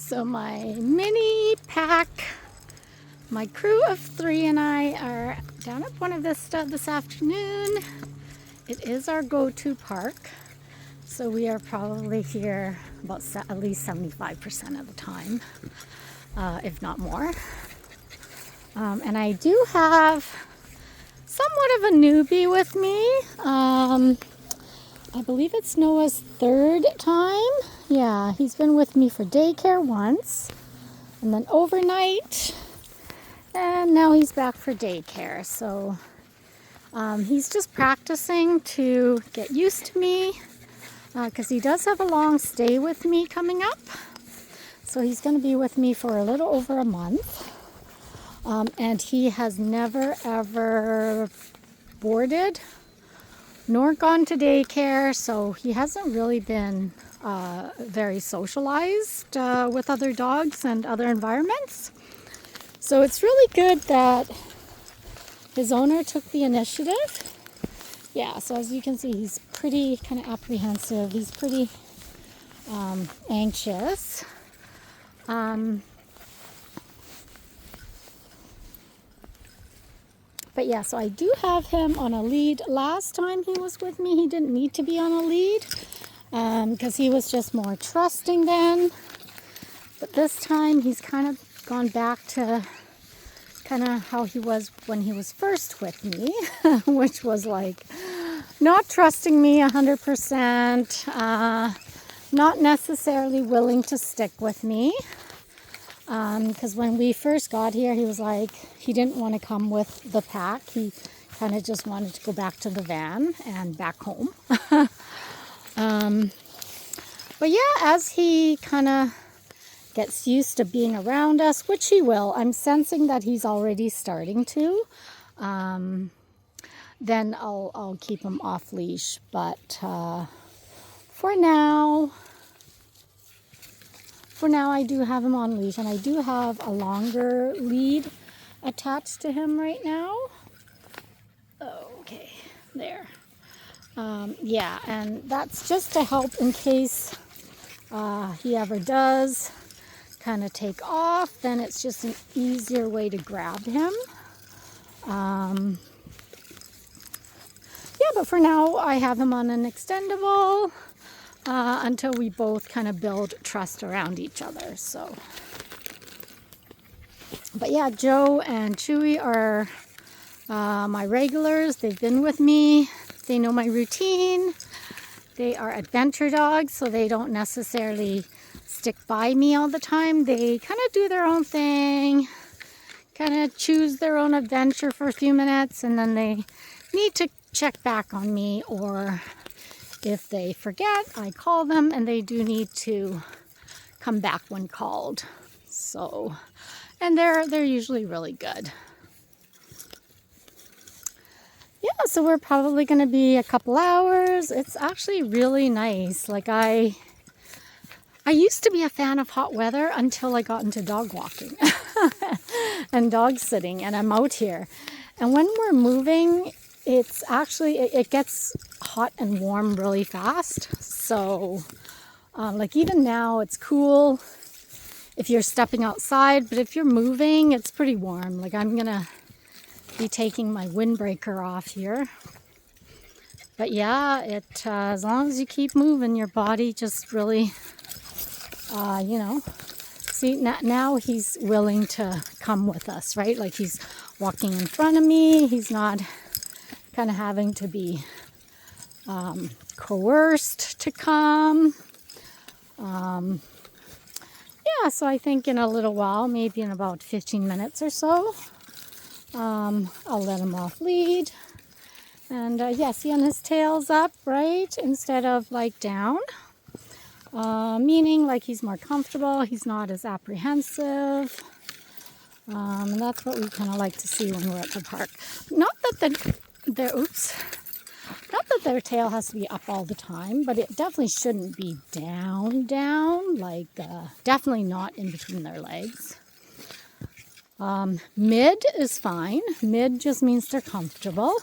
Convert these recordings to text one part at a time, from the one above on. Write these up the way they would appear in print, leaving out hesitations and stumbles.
So my mini pack, my crew of 3 and I are down at Buena Vista this afternoon. It is our go-to park, so we are probably here about at least 75% of the time, if not more. And I do have somewhat of a newbie with me. I believe it's Noah's 3rd time. Yeah, he's been with me for daycare once, and then overnight, and now he's back for daycare. So he's just practicing to get used to me, because he does have a long stay with me coming up. So he's going to be with me for a little over a month. And he has never ever boarded nor gone to daycare, so he hasn't really been very socialized with other dogs and other environments. So it's really good that his owner took the initiative. Yeah, so as you can see, he's pretty kind of apprehensive. He's pretty anxious. But yeah, so I do have him on a lead. Last time he was with me, he didn't need to be on a lead because he was just more trusting then. But this time he's kind of gone back to kind of how he was when he was first with me, which was like not trusting me 100%, not necessarily willing to stick with me. Because when we first got here, he was like, he didn't want to come with the pack. He kind of just wanted to go back to the van and back home. But yeah, as he kind of gets used to being around us, which he will, I'm sensing that he's already starting to, then I'll keep him off leash. But for now, I do have him on leash, and I do have a longer lead attached to him right now. Okay, there. Yeah, and that's just to help in case he ever does kind of take off. Then it's just an easier way to grab him. Yeah, but for now, I have him on an extendable. Until we both kind of build trust around each other. So, but yeah, Joe and Chewy are my regulars. They've been with me. They know my routine. They are adventure dogs, so they don't necessarily stick by me all the time. They kind of do their own thing, kind of choose their own adventure for a few minutes, and then they need to check back on me, or if they forget, I call them, and they do need to come back when called. So, and they're usually really good. Yeah, so we're probably going to be a couple hours. It's actually really nice. Like I used to be a fan of hot weather until I got into dog walking and dog sitting, and I'm out here. And when we're moving, it's actually, it gets hot and warm really fast. So, like even now it's cool if you're stepping outside, but if you're moving, it's pretty warm. Like I'm gonna be taking my windbreaker off here. But yeah, as long as you keep moving, your body just really, see, now he's willing to come with us, right? Like he's walking in front of me. He's not kind of having to be coerced to come. Yeah, so I think in a little while, maybe in about 15 minutes or so, I'll let him off lead. And yeah, see, on his tail's up, right, instead of like down, meaning like he's more comfortable, he's not as apprehensive. And that's what we kind of like to see when we're at the park. Not that not that their tail has to be up all the time, but it definitely shouldn't be down, like definitely not in between their legs. Mid is fine. Mid just means they're comfortable.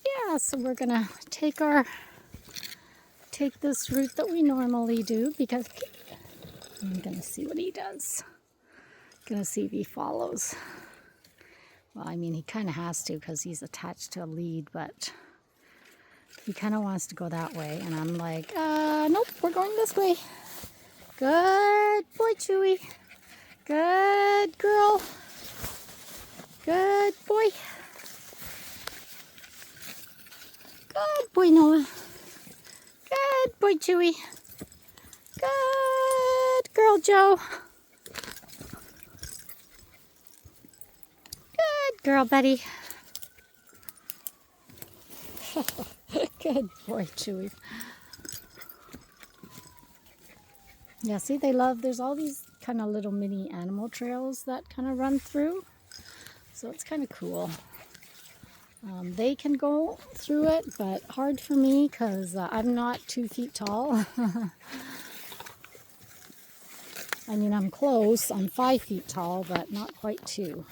Yeah, so we're gonna take our take this route that we normally do because I'm going to see what he does. Going to see if he follows. Well, I mean, he kind of has to because he's attached to a lead, but he kind of wants to go that way. And I'm like, nope, we're going this way. Good boy, Chewy. Good girl. Good boy. Good boy, Noah. Good boy, Chewy. Good girl, Joe. Good girl, Betty. Good boy, Chewy. Yeah, see, they love, there's all these kind of little mini animal trails that kind of run through. So it's kind of cool. They can go through it, but hard for me because I'm not 2 feet tall. I mean, I'm close. I'm 5 feet tall, but not quite 2.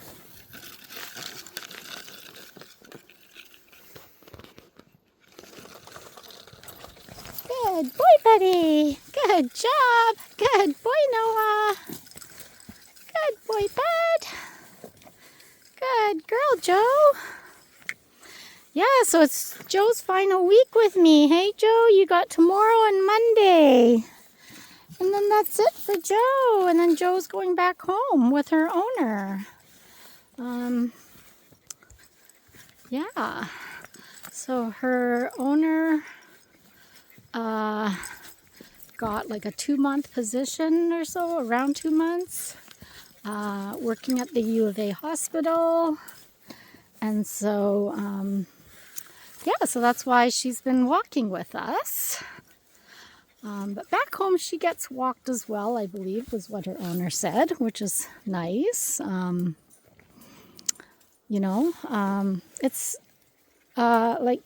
Good boy, Betty. Good job. Good boy, Noah. Good boy, Bud. Good girl, Joe. Yeah, so it's Joe's final week with me. Hey, Joe, you got tomorrow and Monday. And then that's it for Joe. And then Joe's going back home with her owner. Yeah. So her owner got like a 2-month position or so, around 2 months, working at the U of A hospital. And so, yeah, so that's why she's been walking with us. But back home she gets walked as well, I believe, was what her owner said, which is nice. It's like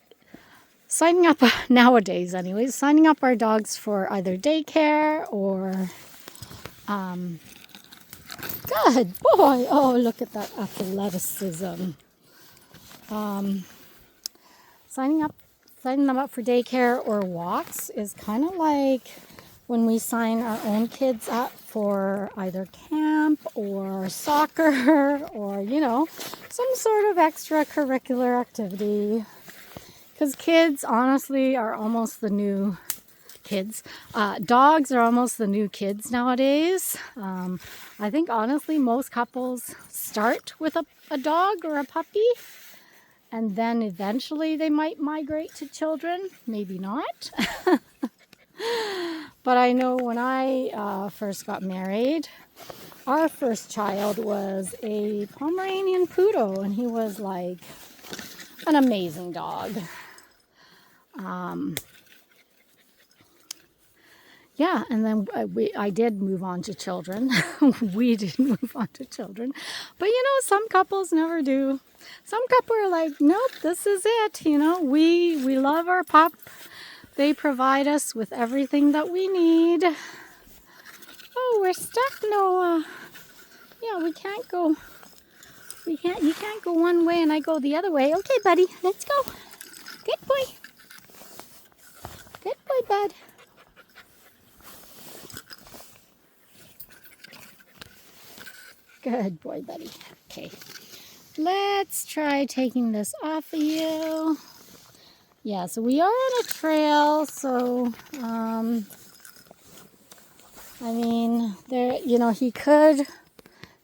signing up nowadays anyways, signing up our dogs for either daycare or good boy. Oh, look at that athleticism. Signing them up for daycare or walks is kind of like when we sign our own kids up for either camp or soccer or, some sort of extracurricular activity. Because kids, honestly, are almost the new kids. Dogs are almost the new kids nowadays. I think, honestly, most couples start with a dog or a puppy. And then eventually they might migrate to children. Maybe not. But I know when I first got married, our first child was a Pomeranian Poodle. And he was like an amazing dog. Yeah, and then I did move on to children. We did move on to children. But, some couples never do. Some couples are like, nope, this is it. We love our pup. They provide us with everything that we need. Oh, we're stuck, Noah. Yeah, we can't go. You can't go one way and I go the other way. Okay, buddy, let's go. Good boy. Good boy, bud. Good boy, buddy. Okay. Let's try taking this off of you. Yeah, so we are on a trail, so, he could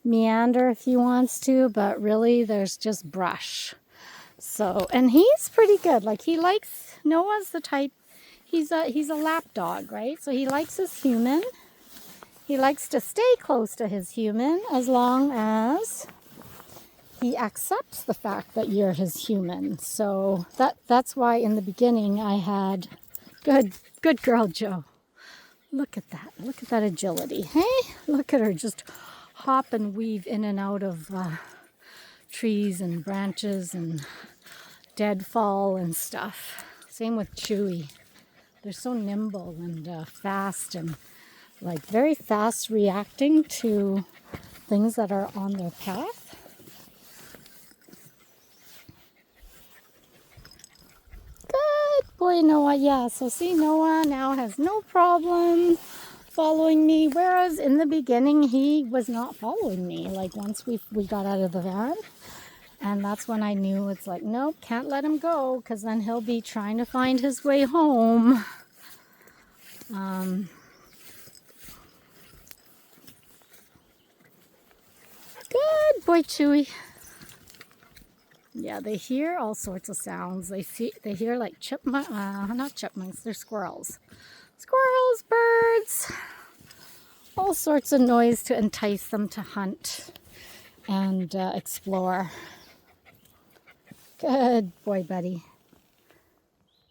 meander if he wants to, but really there's just brush. So, and he's pretty good. Like, Noah's the type, he's a lap dog, right? So he likes his human. He likes to stay close to his human as long as he accepts the fact that you're his human. So that's why in the beginning I had good girl Joe. Look at that. Look at that agility. Hey, look at her just hop and weave in and out of trees and branches and deadfall and stuff. Same with Chewy. They're so nimble and fast and like very fast reacting to things that are on their path. Good boy, Noah. Yeah, so see, Noah now has no problem following me, whereas in the beginning he was not following me. Like once we got out of the van, and that's when I knew it's like, nope, can't let him go, because then he'll be trying to find his way home. Good boy, Chewy. Yeah, they hear all sorts of sounds. They hear like not chipmunks, they're squirrels. Squirrels, birds, all sorts of noise to entice them to hunt and explore. Good boy, buddy.